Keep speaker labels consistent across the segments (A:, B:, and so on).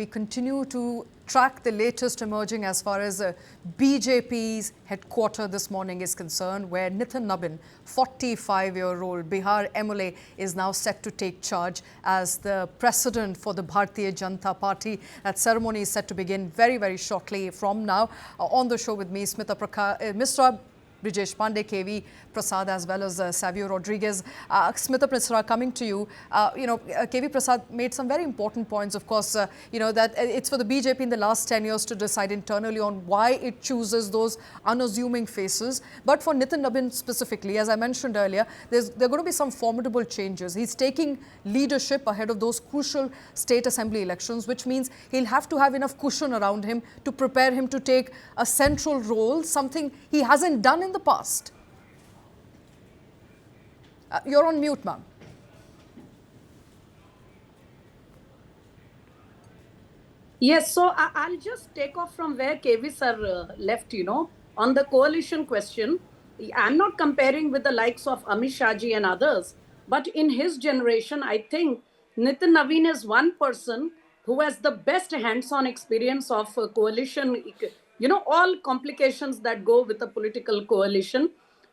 A: we continue to track the latest emerging as far as BJP's headquarter this morning is concerned, where Nitin Nabin, 45-year-old Bihar MLA, is now set to take charge as the president for the Bharatiya Janata Party. That ceremony is set to begin very, very shortly from now. On the show with me, Mr. Brijesh Pandey, KV Prasad, as well as Savio Rodriguez. Smita Misra, coming to you. KV Prasad made some very important points, of course, that it's for the BJP in the last 10 years to decide internally on why it chooses those unassuming faces. But for Nitin Nabin specifically, as I mentioned earlier, there are going to be some formidable changes. He's taking leadership ahead of those crucial state assembly elections, which means he'll have to have enough cushion around him to prepare him to take a central role, something he hasn't done in the past. You're on mute, ma'am.
B: Yes, so I'll just take off from where KV sir left, on the coalition question. I'm not comparing with the likes of Amit Shah ji and others, but in his generation, I think Nitin Nabin is one person who has the best hands-on experience of coalition, all complications that go with a political coalition.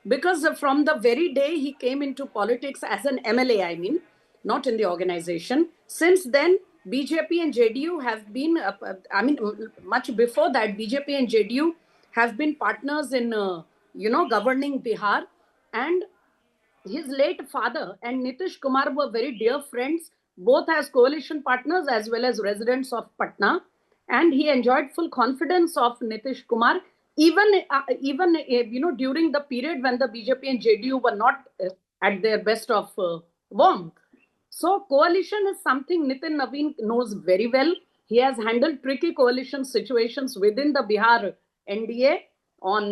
B: Because from the very day he came into politics as an MLA, not in the organization, since then, BJP and JDU have been, much before that, BJP and JDU have been partners in, governing Bihar. And his late father and Nitish Kumar were very dear friends, both as coalition partners as well as residents of Patna. And he enjoyed full confidence of Nitish Kumar, even during the period when the BJP and JDU were not at their best of warmth. So coalition is something Nitin Nabin knows very well. He has handled tricky coalition situations within the Bihar NDA on,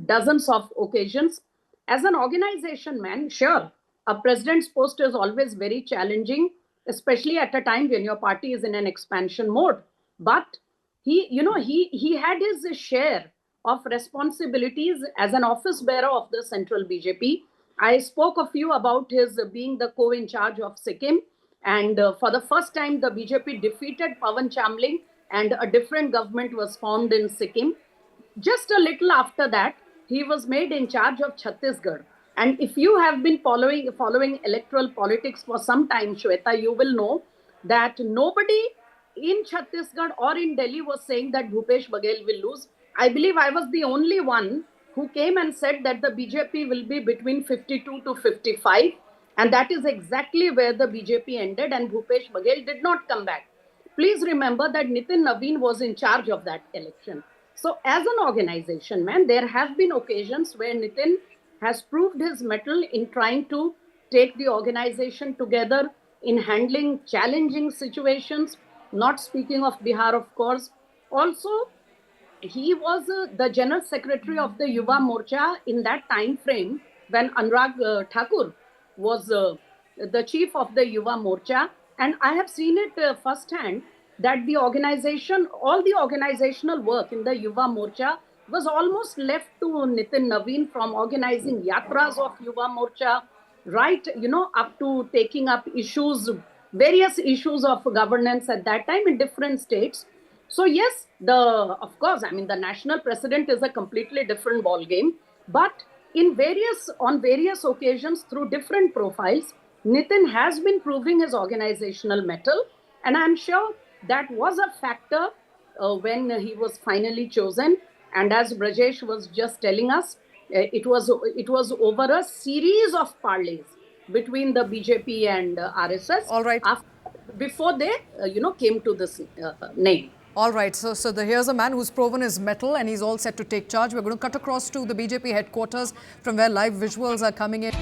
B: dozens of occasions. As an organization man, sure, a president's post is always very challenging, especially at a time when your party is in an expansion mode. But he had his share of responsibilities as an office bearer of the central BJP. I spoke a few about his being the co-in charge of Sikkim. And for the first time, the BJP defeated Pawan Chamling and a different government was formed in Sikkim. Just a little after that, he was made in charge of Chhattisgarh. And if you have been following electoral politics for some time, Shweta, you will know that nobody in Chhattisgarh or in Delhi was saying that Bhupesh Baghel will lose. I believe I was the only one who came and said that the BJP will be between 52 to 55. And that is exactly where the BJP ended and Bhupesh Baghel did not come back. Please remember that Nitin Nabin was in charge of that election. So as an organization, there have been occasions where Nitin has proved his mettle in trying to take the organization together in handling challenging situations, not speaking of Bihar, of course. Also, he was the general secretary of the Yuva Morcha in that time frame when Anurag Thakur was the chief of the Yuva Morcha. And I have seen it firsthand that the organization, all the organizational work in the Yuva Morcha was almost left to Nitin Nabin, from organizing yatras of Yuva Morcha, right, up to taking up various issues of governance at that time in different states. So yes, of course, the national president is a completely different ballgame. But on various occasions through different profiles, Nitin has been proving his organizational mettle. And I'm sure that was a factor when he was finally chosen. And as Brajesh was just telling us, it was over a series of parleys between the BJP and RSS.
A: All right.
B: Before they, came to this name.
A: All right. So here's a man who's proven his mettle and he's all set to take charge. We're going to cut across to the BJP headquarters from where live visuals are coming in.